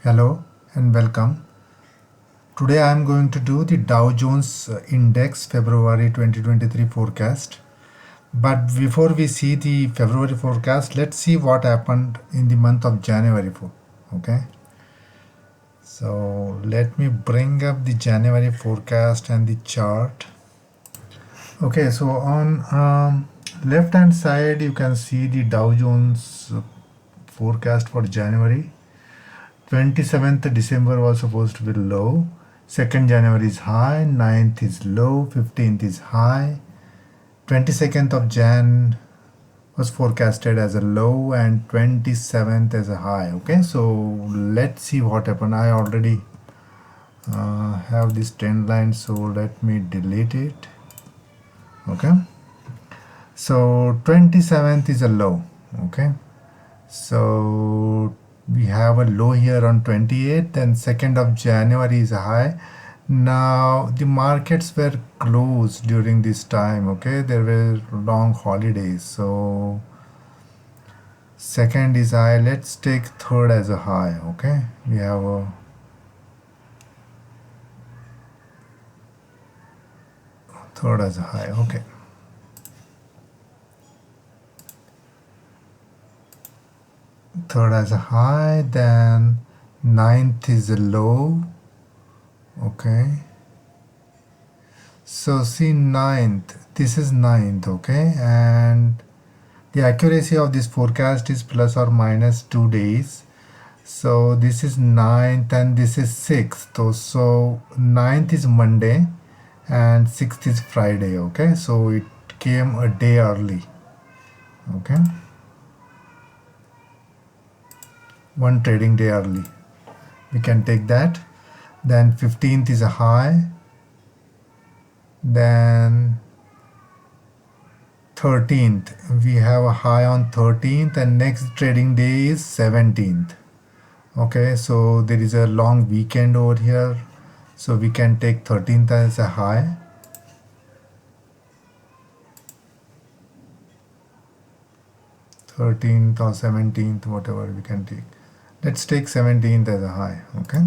Hello and welcome. Today I am going to do the Dow Jones Index February 2023 forecast. But before we see the February forecast, let's see what happened in the month of January. Okay. So let me bring up the January forecast and the chart. Okay, so on left hand side you can see the Dow Jones forecast for January. 27th December was supposed to be low. 2nd January is high, 9th is low, 15th is high. 22nd of Jan was forecasted as a low and 27th as a high. Okay, so let's see what happened. I already have this trend line, so let me delete it. Okay, so 27th is a low. Okay, so we have a low here on 28th and 2nd of January is a high. Now the markets were closed during this time. Okay, there were long holidays, so 2nd is high. Let's take 3rd as a high. Okay, we have a 3rd as a high. Okay, third as a high, then 9th is a low. Okay, so see 9th, this is 9th. Okay, and the accuracy of this forecast is plus or minus 2 days. So this is 9th and this is 6th. So 9th is Monday and 6th is Friday. Okay, so it came a day early. Okay, one trading day early, we can take that. Then 15th is a high, then 13th we have a high on 13th, and next trading day is 17th. Okay, so there is a long weekend over here, so we can take 13th as a high. 13th or 17th, whatever we can take. Let's take 17th as a high. Okay,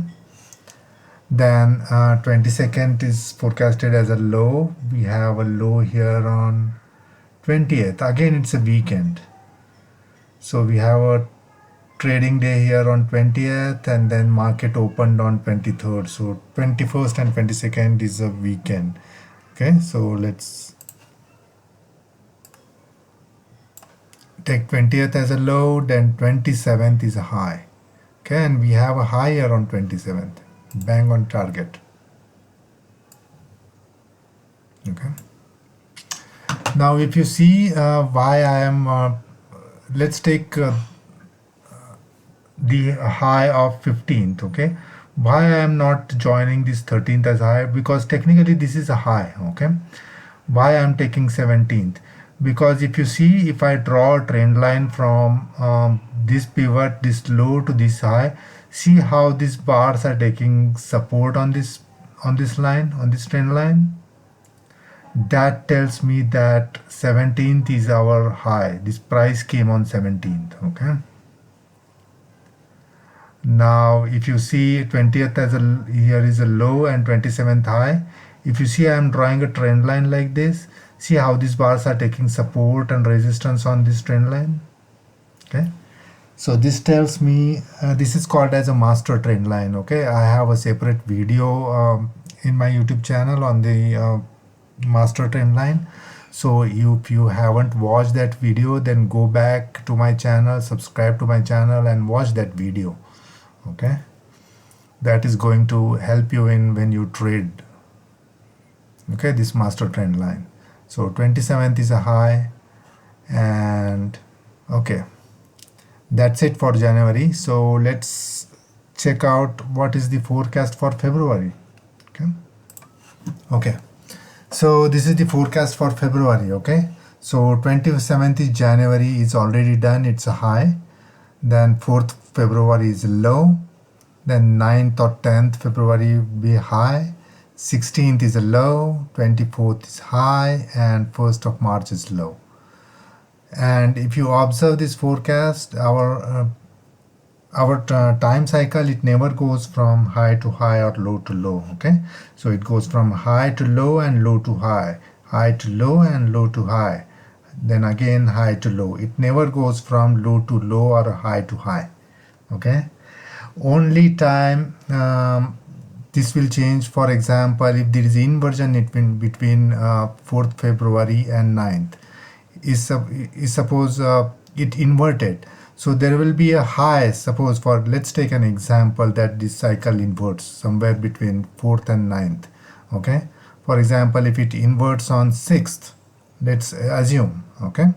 then 22nd is forecasted as a low. We have a low here on 20th. Again, it's a weekend, so we have a trading day here on 20th, and then market opened on 23rd. So 21st and 22nd is a weekend. Okay, so let's take 20th as a low, then 27th is a high. Okay, and we have a high here on 27th, bang on target. Okay, now if you see why I am let's take the high of 15th. Okay, why I am not joining this 13th as high, because technically this is a high. Okay, why I am taking 17th, because if you see, if I draw a trend line from this pivot, this low to this high, see how these bars are taking support on this line, on this trend line. That tells me that 17th is our high. This price came on 17th. Okay, now if you see 20th as a, here is a low and 27th high. If you see, I am drawing a trend line like this. See how these bars are taking support and resistance on this trend line. Okay, so this tells me this is called as a master trend line. Okay, I have a separate video in my YouTube channel on the master trend line. So if you haven't watched that video, then go back to my channel, subscribe to my channel and watch that video. Okay, that is going to help you in when you trade. Okay, this master trend line. So 27th is a high, and okay, that's it for January. So let's check out what is the forecast for February. Okay, so this is the forecast for February. Okay, so 27th is January is already done, it's a high. Then 4th February is low, then 9th or 10th February will be high, 16th is a low, 24th is high, and 1st of March is low. And if you observe this forecast, our our time cycle, it never goes from high to high or low to low. Okay, so it goes from high to low and low to high, high to low and low to high, then again high to low. It never goes from low to low or high to high. Okay, only time this will change. For example, if there is inversion between 4th February and 9th, is suppose it inverted, so there will be a high. Suppose, for let's take an example that this cycle inverts somewhere between 4th and 9th. Okay, for example, if it inverts on 6th, let's assume. Okay,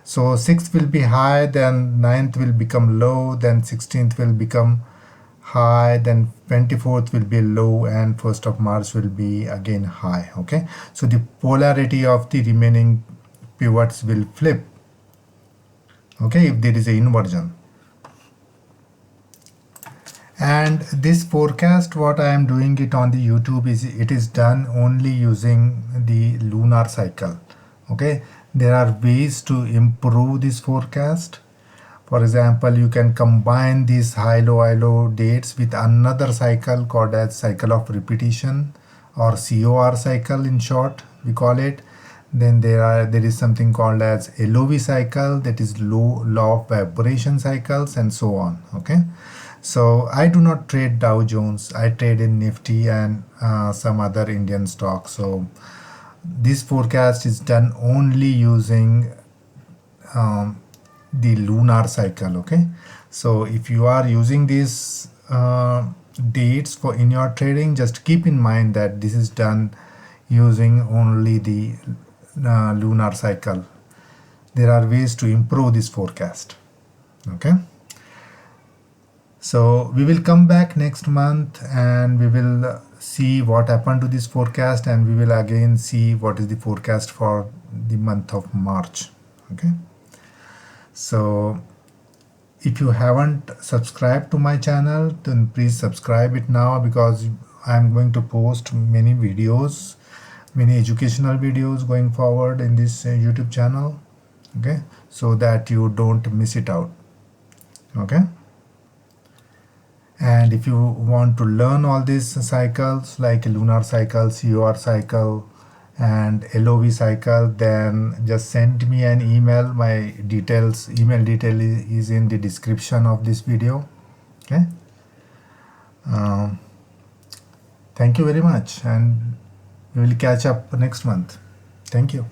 so 6th will be high, then 9th will become low, then 16th will become high, then 24th will be low, and 1st of March will be again high. Okay, so the polarity of the remaining pivots will flip. Okay, if there is a inversion. And this forecast, what I am doing it on the YouTube, is it is done only using the lunar cycle. Okay, there are ways to improve this forecast. For example, you can combine these high low dates with another cycle called as cycle of repetition, or COR cycle in short we call it. Then there is something called as LOV cycle, that is low law of vibration cycles, and so on. Okay, so I do not trade Dow Jones, I trade in Nifty and some other Indian stocks. So this forecast is done only using the lunar cycle. Okay, so if you are using these dates for in your trading, just keep in mind that this is done using only the lunar cycle. There are ways to improve this forecast. Okay, so we will come back next month and we will see what happened to this forecast, and we will again see what is the forecast for the month of March. Okay, so if you haven't subscribed to my channel, then please subscribe it now, because I'm going to post many videos, many educational videos going forward in this YouTube channel. Okay, so that you don't miss it out. Okay, and if you want to learn all these cycles like lunar cycle, COR cycle, and LOV cycle, then just send me an email. My email detail is in the description of this video. Okay, thank you very much, and we will catch up next month. Thank you.